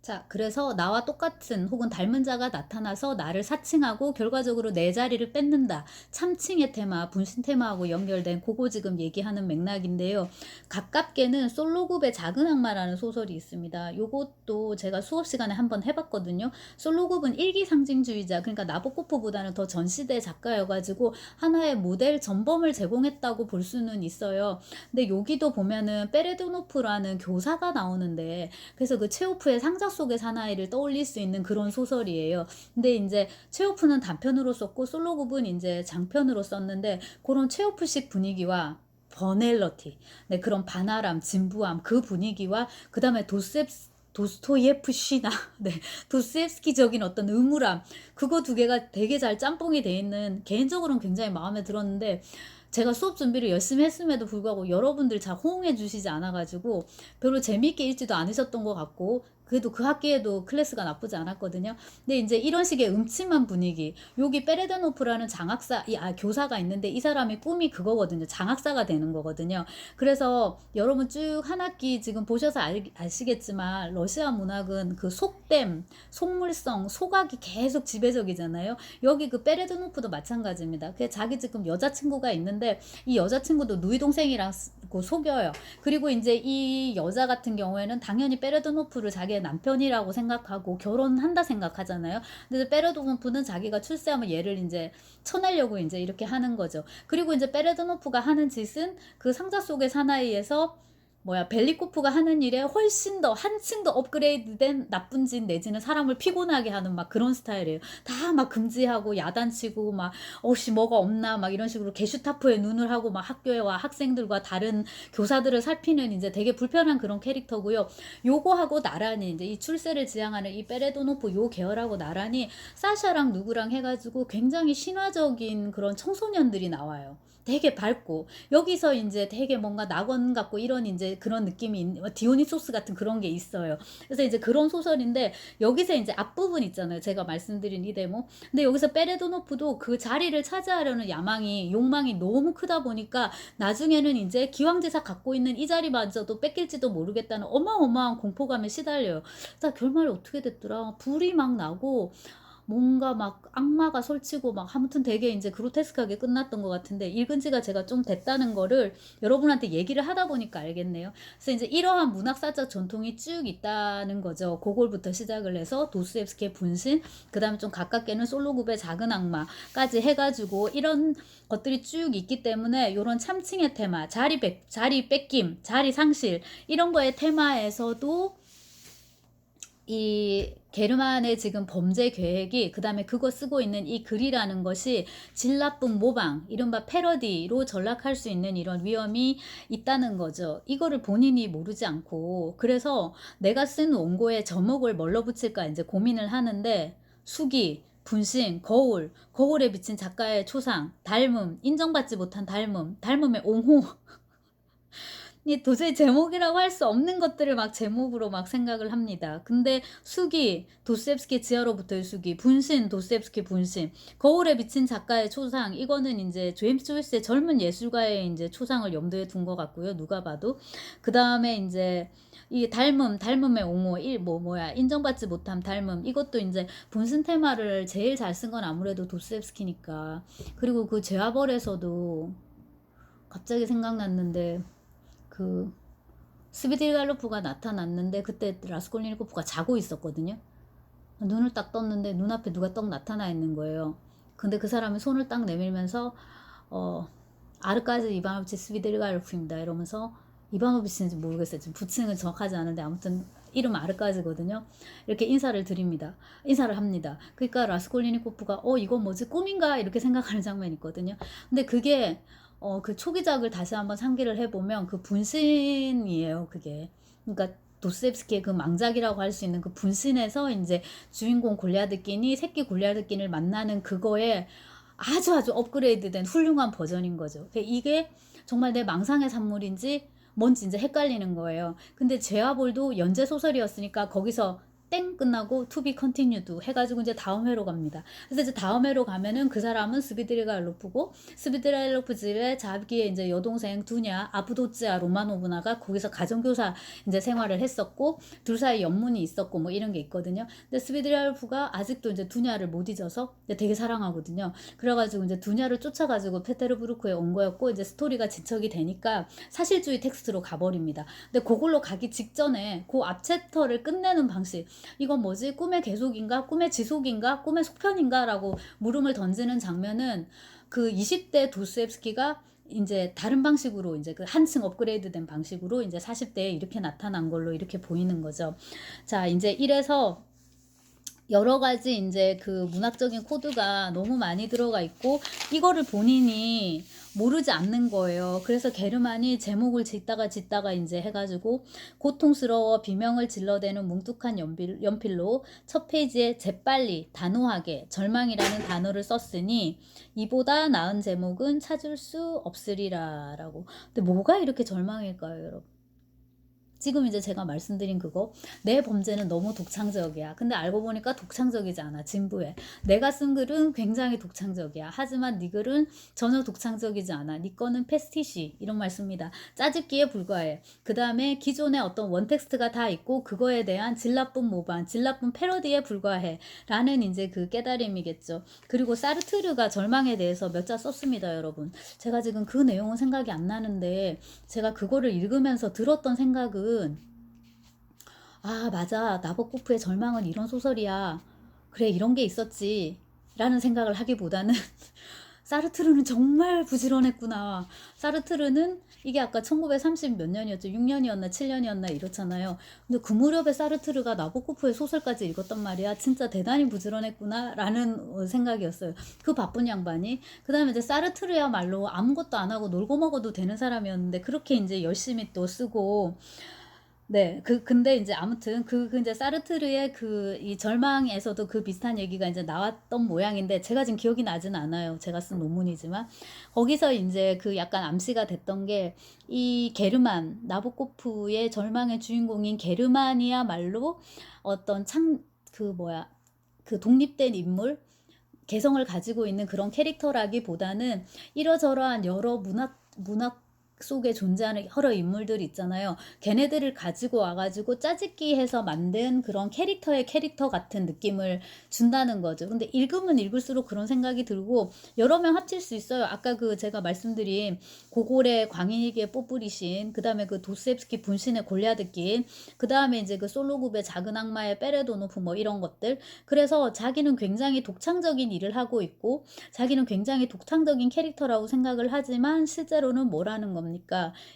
자, 그래서 나와 똑같은 혹은 닮은 자가 나타나서 나를 사칭하고 결과적으로 내 자리를 뺏는다. 참칭의 테마, 분신 테마하고 연결된 그거 지금 얘기하는 맥락인데요. 가깝게는 솔로급의 작은 악마라는 소설이 있습니다. 요것도 제가 수업 시간에 한번 해봤거든요. 솔로급은 일기 상징주의자, 그러니까 나보코프보다는 더 전시대 작가여가지고 하나의 모델 전범을 제공했다고 볼 수는 있어요. 근데 여기도 보면은 페레드노프라는 교사가 나오는데, 그래서 그 체호프의 상자 속의 사나이를 떠올릴 수 있는 그런 소설이에요. 근데 이제 체호프는 단편으로 썼고 솔로급은 이제 장편으로 썼는데, 그런 체호프식 분위기와 버넬러티, 네, 그런 반활함, 진부함, 그 분위기와 그 다음에 도스토예프시나 네, 도스옙스키적인 어떤 의무람, 그거 두 개가 되게 잘 짬뽕이 돼 있는, 개인적으로는 굉장히 마음에 들었는데, 제가 수업 준비를 열심히 했음에도 불구하고 여러분들 잘 호응해 주시지 않아가지고 별로 재미있게 읽지도 않으셨던 것 같고, 그래도 그 학기에도 클래스가 나쁘지 않았거든요. 근데 이제 이런 식의 음침한 분위기, 여기 페레드노프라는 교사가 있는데, 이 사람이 꿈이 그거거든요. 장학사가 되는 거거든요. 그래서 여러분 쭉 한 학기 지금 보셔서 아시겠지만 러시아 문학은 그 속됨, 속물성, 소각이 계속 지배적이잖아요. 여기 그 페레드노프도 마찬가지입니다. 그 자기 지금 여자친구가 있는데, 이 여자친구도 누이 동생이랑 속여요. 그리고 이제 이 여자 같은 경우에는 당연히 페레드노프를 자기의 남편이라고 생각하고 결혼한다 생각하잖아요. 근데 페레드노프는 자기가 출세하면 얘를 이제 쳐내려고 이제 이렇게 하는 거죠. 그리고 이제 페레드노프가 하는 짓은 그 상자 속의 사나이에서 벨리코프가 하는 일에 훨씬 더 한층 더 업그레이드된 나쁜 짓, 내지는 사람을 피곤하게 하는 막 그런 스타일이에요. 다 막 금지하고 야단치고 막 혹시 뭐가 없나 막 이런 식으로 게슈타포에 눈을 하고 막 학교와 학생들과 다른 교사들을 살피는 이제 되게 불편한 그런 캐릭터고요. 요거하고 나란히 이제 이 출세를 지향하는 이 페레도노프 요 계열하고 나란히 사샤랑 누구랑 해가지고 굉장히 신화적인 그런 청소년들이 나와요. 되게 밝고, 여기서 이제 되게 뭔가 낙원 같고 이런 이제 그런 느낌이 디오니소스 같은 그런 게 있어요. 그래서 이제 그런 소설인데, 여기서 이제 앞부분 있잖아요. 제가 말씀드린 이 대목. 근데 여기서 페레도노프도 그 자리를 차지하려는 욕망이 너무 크다 보니까 나중에는 이제 기왕지사 갖고 있는 이 자리마저도 뺏길지도 모르겠다는 어마어마한 공포감에 시달려요. 자, 결말이 어떻게 됐더라? 불이 막 나고 뭔가 막 악마가 설치고 막 아무튼 되게 이제 그로테스크하게 끝났던 것 같은데, 읽은 지가 제가 좀 됐다는 거를 여러분한테 얘기를 하다 보니까 알겠네요. 그래서 이제 이러한 문학사적 전통이 쭉 있다는 거죠. 고골부터 시작을 해서 도스옙스키의 분신, 그 다음에 좀 가깝게는 솔로급의 작은 악마까지 해가지고 이런 것들이 쭉 있기 때문에 이런 참칭의 테마, 자리 뺏김, 자리 상실, 이런 거의 테마에서도 이 게르만의 지금 범죄 계획이, 그 다음에 그거 쓰고 있는 이 글이라는 것이 질 나쁜 모방, 이른바 패러디로 전락할 수 있는 이런 위험이 있다는 거죠. 이거를 본인이 모르지 않고, 그래서 내가 쓴 원고에 제목을 뭘로 붙일까 이제 고민을 하는데, 수기, 분신, 거울에 비친 작가의 초상, 닮음, 인정받지 못한 닮음, 닮음의 옹호, 도저히 제목이라고 할 수 없는 것들을 막 제목으로 막 생각을 합니다. 근데 수기, 도스옙스키 지하로부터의 수기, 분신, 도스옙스키 분신, 거울에 비친 작가의 초상, 이거는 이제 제임스 조이스의 젊은 예술가의 이제 초상을 염두에 둔 것 같고요. 누가 봐도. 그 다음에 이제 이 닮음의 옹호, 인정받지 못함, 닮음, 이것도 이제 분신 테마를 제일 잘 쓴 건 아무래도 도스옙스키니까. 그리고 그 죄와벌에서도 갑자기 생각났는데, 그 스비딜갈로프가 나타났는데 그때 라스콜니코프가 자고 있었거든요. 눈을 딱 떴는데 눈앞에 누가 떡 나타나 있는 거예요. 근데 그 사람이 손을 딱 내밀면서 아르까지 이바노비치 스비딜갈로프입니다 이러면서, 이바노비치인지 모르겠어요. 지금 부칭은 정확하지 않은데 아무튼 이름 아르까지거든요. 이렇게 인사를 합니다. 그러니까 라스콜니코프가 이건 뭐지, 꿈인가 이렇게 생각하는 장면이 있거든요. 근데 그게 그 초기작을 다시 한번 상기를 해보면 그 분신이에요, 그게. 그러니까 도스옙스키의 그 망작이라고 할 수 있는 그 분신에서 이제 주인공 골리아드킨이 새끼 골리아드킨을 만나는 그거에 아주 업그레이드된 훌륭한 버전인 거죠. 이게 정말 내 망상의 산물인지 뭔지 이제 헷갈리는 거예요. 근데 죄와볼도 연재 소설이었으니까 거기서 땡 끝나고 to be continued 해가지고 이제 다음 회로 갑니다. 그래서 이제 다음 회로 가면은 그 사람은 스비드리가일로프고 스비드리가일로프즈의 자기의 이제 여동생 두냐 아브도츠야 로마노브나가 거기서 가정교사 이제 생활을 했었고 둘 사이 연문이 있었고 뭐 이런 게 있거든요. 근데 스비드리가일로프가 아직도 이제 두냐를 못 잊어서 되게 사랑하거든요. 그래가지고 이제 두냐를 쫓아가지고 페테르부르크에 온 거였고 이제 스토리가 지척이 되니까 사실주의 텍스트로 가버립니다. 근데 그걸로 가기 직전에 그 앞 챕터를 끝내는 방식 이건 뭐지? 꿈의 계속인가? 꿈의 지속인가? 꿈의 속편인가? 라고 물음을 던지는 장면은 그 20대 도스옙스키가 이제 다른 방식으로 이제 그 한층 업그레이드된 방식으로 이제 40대에 이렇게 나타난 걸로 이렇게 보이는 거죠. 자, 이제 이래서 여러 가지 이제 그 문학적인 코드가 너무 많이 들어가 있고 이거를 본인이 모르지 않는 거예요. 그래서 게르만이 제목을 짓다가 이제 해가지고 고통스러워 비명을 질러대는 뭉툭한 연필로 첫 페이지에 재빨리 단호하게 절망이라는 단어를 썼으니 이보다 나은 제목은 찾을 수 없으리라 라고. 근데 뭐가 이렇게 절망일까요, 여러분? 지금 이제 제가 말씀드린 그거 내 범죄는 너무 독창적이야. 근데 알고 보니까 독창적이지 않아. 진부해. 내가 쓴 글은 굉장히 독창적이야. 하지만 네 글은 전혀 독창적이지 않아. 네 거는 패스티시 이런 말 씁니다. 짜집기에 불과해. 그 다음에 기존의 어떤 원텍스트가 다 있고 그거에 대한 질 나쁜 모반, 질 나쁜 패러디에 불과해 라는 이제 그 깨달음이겠죠. 그리고 사르트르가 절망에 대해서 몇 자 썼습니다, 여러분. 제가 지금 그 내용은 생각이 안 나는데 제가 그거를 읽으면서 들었던 생각은 아, 맞아. 나보코프의 절망은 이런 소설이야. 그래, 이런 게 있었지. 라는 생각을 하기보다는 사르트르는 정말 부지런했구나. 사르트르는 이게 아까 1930 몇 년이었죠. 6년이었나 7년이었나 이렇잖아요. 근데 그 무렵에 사르트르가 나보코프의 소설까지 읽었단 말이야. 진짜 대단히 부지런했구나 라는 생각이었어요. 그 바쁜 양반이. 그 다음에 이제 사르트르야말로 아무것도 안 하고 놀고 먹어도 되는 사람이었는데 그렇게 이제 열심히 또 쓰고 네, 근데 이제 아무튼 그 이제 사르트르의 그 이 절망에서도 그 비슷한 얘기가 이제 나왔던 모양인데 제가 지금 기억이 나진 않아요. 제가 쓴 논문이지만 거기서 이제 그 약간 암시가 됐던 게 이 게르만 나보코프의 절망의 주인공인 게르만이야말로 어떤 그 뭐야 그 독립된 인물 개성을 가지고 있는 그런 캐릭터라기보다는 이러저러한 여러 문학 속에 존재하는 여러 인물들 있잖아요. 걔네들을 가지고 와가지고 짜집기 해서 만든 그런 캐릭터의 캐릭터 같은 느낌을 준다는 거죠. 근데 읽으면 읽을수록 그런 생각이 들고 여러 명 합칠 수 있어요. 아까 그 제가 말씀드린 고골의 광인에게 뽀뿌리신 그 다음에 그 도스옙스키 분신의 골리아드긴 그 다음에 이제 그 솔로굽의 작은 악마의 베레도노프 뭐 이런 것들 그래서 자기는 굉장히 독창적인 일을 하고 있고 자기는 굉장히 독창적인 캐릭터라고 생각을 하지만 실제로는 뭐라는 겁니까?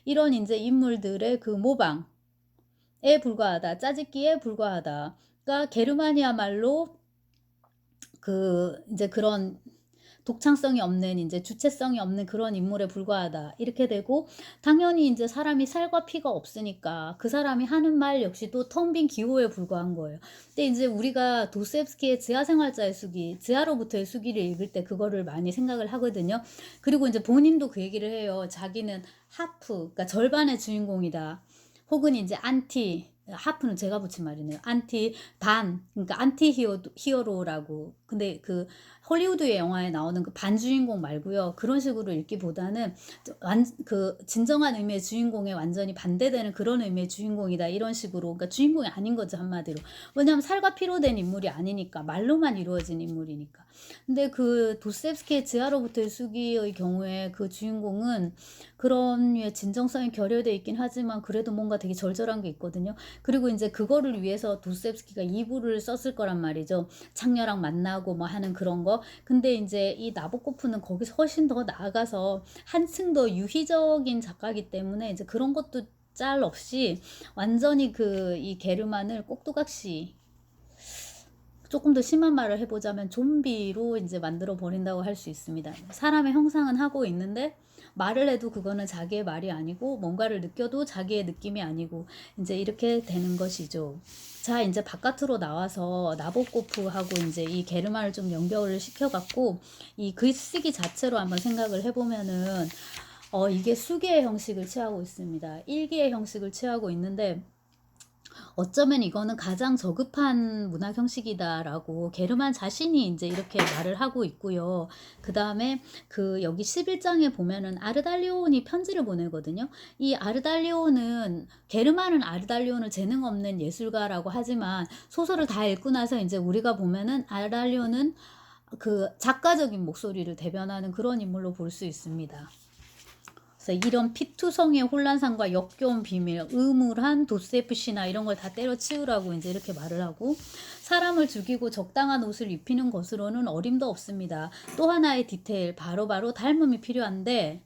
이런 이제 인물들의 그 모방에 불과하다. 짜집기에 불과하다. 그러니까 게르마니아말로 그 이제 그런 독창성이 없는 이제 주체성이 없는 그런 인물에 불과하다. 이렇게 되고 당연히 이제 사람이 살과 피가 없으니까 그 사람이 하는 말 역시도 텅 빈 기호에 불과한 거예요. 근데 이제 우리가 도스옙스키의 지하생활자의 수기, 지하로부터의 수기를 읽을 때 그거를 많이 생각을 하거든요. 그리고 이제 본인도 그 얘기를 해요. 자기는 하프, 그러니까 절반의 주인공이다. 혹은 이제 안티, 하프는 제가 붙인 말이네요. 안티 반, 그러니까 안티 히어로라고. 근데 그 헐리우드의 영화에 나오는 그 반주인공 말고요. 그런 식으로 읽기보다는 그 진정한 의미의 주인공에 완전히 반대되는 그런 의미의 주인공이다. 이런 식으로. 그러니까 주인공이 아닌 거죠, 한마디로. 왜냐하면 살과 피로 된 인물이 아니니까. 말로만 이루어진 인물이니까. 근데 그 도스옙스키의 지하로부터의 수기의 경우에 그 주인공은 그런 류의 진정성이 결여되어 있긴 하지만 그래도 뭔가 되게 절절한 게 있거든요. 그리고 이제 그거를 위해서 도스옙스키가 2부를 썼을 거란 말이죠. 창녀랑 만나고 뭐 하는 그런 거. 근데 이제 이 나보코프는 거기서 훨씬 더 나아가서 한층 더 유희적인 작가이기 때문에 이제 그런 것도 짤 없이 완전히 그 이 게르만을 꼭두각시 조금 더 심한 말을 해보자면 좀비로 이제 만들어 버린다고 할 수 있습니다. 사람의 형상은 하고 있는데 말을 해도 그거는 자기의 말이 아니고 뭔가를 느껴도 자기의 느낌이 아니고 이제 이렇게 되는 것이죠. 자, 이제 바깥으로 나와서 나보코프하고 이제 이 게르만을 좀 연결을 시켜갖고 이 글쓰기 자체로 한번 생각을 해보면은 이게 수기의 형식을 취하고 있습니다. 일기의 형식을 취하고 있는데 어쩌면 이거는 가장 저급한 문학 형식이다라고 게르만 자신이 이제 이렇게 말을 하고 있고요. 그다음에 그 여기 11장에 보면은 아르달리온이 편지를 보내거든요. 이 아르달리온은 게르만은 아르달리온을 재능 없는 예술가라고 하지만 소설을 다 읽고 나서 이제 우리가 보면은 아르달리온은 그 작가적인 목소리를 대변하는 그런 인물로 볼 수 있습니다. 그래서 이런 피투성의 혼란상과 역겨운 비밀, 의물한 도세프 씨나 이런 걸 다 때려치우라고 이제 이렇게 말을 하고, 사람을 죽이고 적당한 옷을 입히는 것으로는 어림도 없습니다. 또 하나의 디테일, 바로 닮음이 필요한데,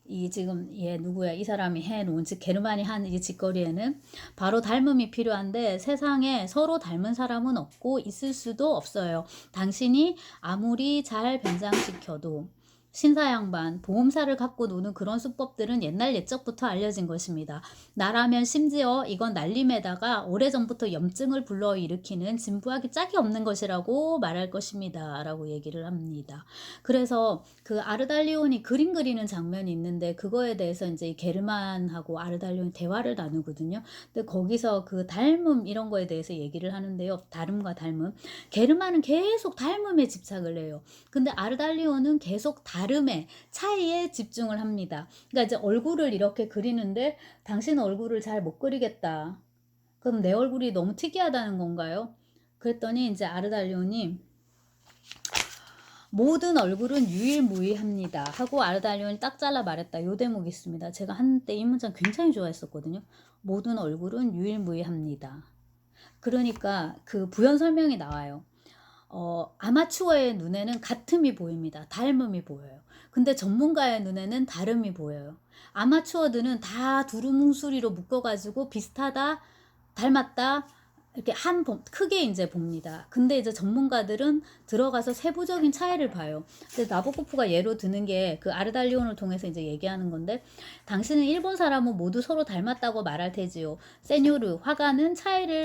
이 지금 얘 누구야? 이 사람이 해놓은, 즉 게르만이 한 이 짓거리에는 바로 닮음이 필요한데 세상에 서로 닮은 사람은 없고 있을 수도 없어요. 당신이 아무리 잘 변장시켜도 신사양반, 보험사를 갖고 노는 그런 수법들은 옛날 옛적부터 알려진 것입니다. 나라면 심지어 이건 날림에다가 오래전부터 염증을 불러일으키는 진부하기 짝이 없는 것이라고 말할 것입니다. 라고 얘기를 합니다. 그래서 그 아르달리온이 그림 그리는 장면이 있는데 그거에 대해서 이제 이 게르만하고 아르달리온이 대화를 나누거든요. 근데 거기서 그 닮음 이런 거에 대해서 얘기를 하는데요. 다름과 닮음. 게르만은 계속 닮음에 집착을 해요. 근데 아르달리온은 계속 다름의 차이에 집중을 합니다. 그러니까 이제 얼굴을 이렇게 그리는데 당신 얼굴을 잘 못 그리겠다. 그럼 내 얼굴이 너무 특이하다는 건가요? 그랬더니 이제 아르달리온이 모든 얼굴은 유일무이합니다 하고 아르달리온이 딱 잘라 말했다. 요 대목이 있습니다. 제가 한때 이 문장 굉장히 좋아했었거든요. 모든 얼굴은 유일무이합니다. 그러니까 그 부연 설명이 나와요. 아마추어의 눈에는 같음이 보입니다. 닮음이 보여요. 근데 전문가의 눈에는 다름이 보여요. 아마추어들은 다 두루뭉술이로 묶어가지고 비슷하다, 닮았다, 이렇게 크게 이제 봅니다. 근데 이제 전문가들은 들어가서 세부적인 차이를 봐요. 근데 나보코프가 예로 드는 게 그 아르달리온을 통해서 이제 얘기하는 건데, 당신은 일본 사람은 모두 서로 닮았다고 말할 테지요. 세뇨르, 화가는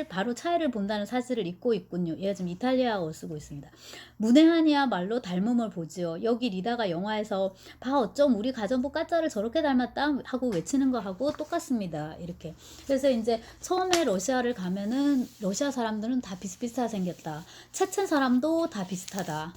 바로 차이를 본다는 사실을 잊고 있군요. 얘가 지금 이탈리아어를 쓰고 있습니다. 문외한이야말로 닮음을 보지요. 여기 리다가 영화에서 봐 어쩜 우리 가전부 까짜를 저렇게 닮았다 하고 외치는 거하고 똑같습니다. 이렇게. 그래서 이제 처음에 러시아를 가면은 러시아 사람들은 다 비슷비슷하게 생겼다. 체첸 사람도 다 비슷하다.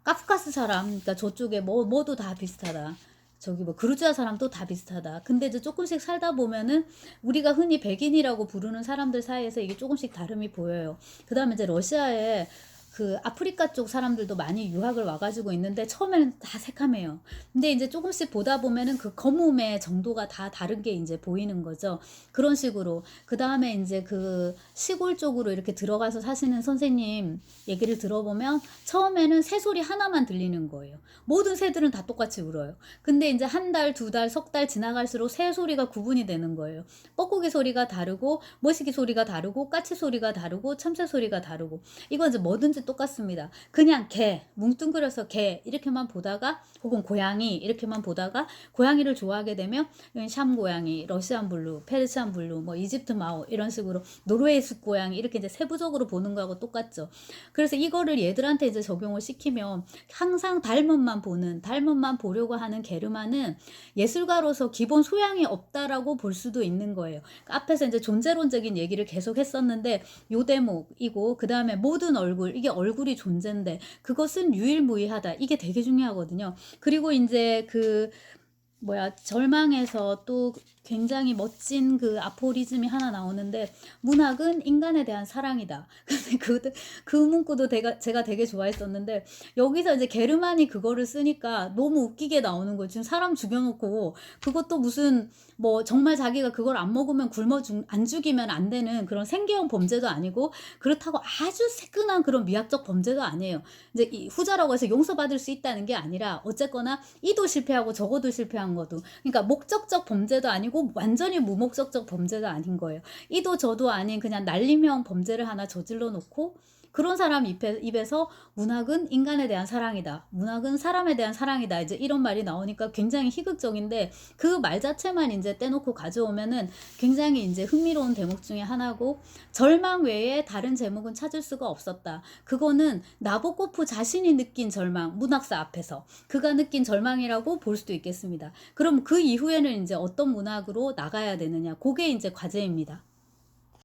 카프카스 사람, 그러니까 저쪽에 뭐도 다 비슷하다. 저기 뭐 그루지아 사람도 다 비슷하다. 근데 이제 조금씩 살다 보면은 우리가 흔히 백인이라고 부르는 사람들 사이에서 이게 조금씩 다름이 보여요. 그 다음에 이제 러시아에 그 아프리카 쪽 사람들도 많이 유학을 와가지고 있는데 처음에는 다 새카매요. 근데 이제 조금씩 보다 보면은 그 거품의 정도가 다 다른 게 이제 보이는 거죠. 그런 식으로. 그 다음에 이제 그 시골 쪽으로 이렇게 들어가서 사시는 선생님 얘기를 들어보면 처음에는 새소리 하나만 들리는 거예요. 모든 새들은 다 똑같이 울어요. 근데 이제 한 달, 두 달, 석 달 지나갈수록 새 소리가 구분이 되는 거예요. 뻐꾸기 소리가 다르고, 머시기 소리가 다르고, 까치 소리가 다르고, 참새 소리가 다르고. 이건 이제 뭐든지 똑같습니다. 그냥 개, 뭉뚱그려서 개 이렇게만 보다가, 혹은 고양이 이렇게만 보다가 고양이를 좋아하게 되면 샴 고양이, 러시안 블루, 페르시안 블루, 뭐 이집트 마오 이런 식으로 노르웨이 숲 고양이 이렇게 이제 세부적으로 보는 거하고 똑같죠. 그래서 이거를 얘들한테 이제 적용을 시키면 항상 닮음만 보려고 하는 게르만은 예술가로서 기본 소양이 없다라고 볼 수도 있는 거예요. 앞에서 이제 존재론적인 얘기를 계속 했었는데 요 대목이고, 그 다음에 모든 얼굴, 이게 얼굴이 존재인데 그것은 유일무이하다. 이게 되게 중요하거든요. 그리고 이제 절망에서 또 굉장히 멋진 그 아포리즘이 하나 나오는데, 문학은 인간에 대한 사랑이다. 근데 그 문구도 제가 되게 좋아했었는데, 여기서 이제 게르만이 그거를 쓰니까 너무 웃기게 나오는 거예요. 지금 사람 죽여놓고, 그것도 무슨 정말 자기가 그걸 안 먹으면 안 죽이면 안 되는 그런 생계형 범죄도 아니고, 그렇다고 아주 새끈한 그런 미학적 범죄도 아니에요. 이제 이 후자라고 해서 용서받을 수 있다는 게 아니라, 어쨌거나 이도 실패하고 저거도 실패한 것도, 그러니까 목적적 범죄도 아니고 완전히 무목적적 범죄도 아닌 거예요. 이도 저도 아닌 그냥 날림형 범죄를 하나 저질러 놓고, 그런 사람 입에서 문학은 인간에 대한 사랑이다, 문학은 사람에 대한 사랑이다, 이제 이런 말이 나오니까 굉장히 희극적인데, 그 말 자체만 이제 떼놓고 가져오면은 굉장히 이제 흥미로운 대목 중에 하나고, 절망 외에 다른 제목은 찾을 수가 없었다. 그거는 나보코프 자신이 느낀 절망, 문학사 앞에서 그가 느낀 절망이라고 볼 수도 있겠습니다. 그럼 그 이후에는 이제 어떤 문학으로 나가야 되느냐, 그게 이제 과제입니다.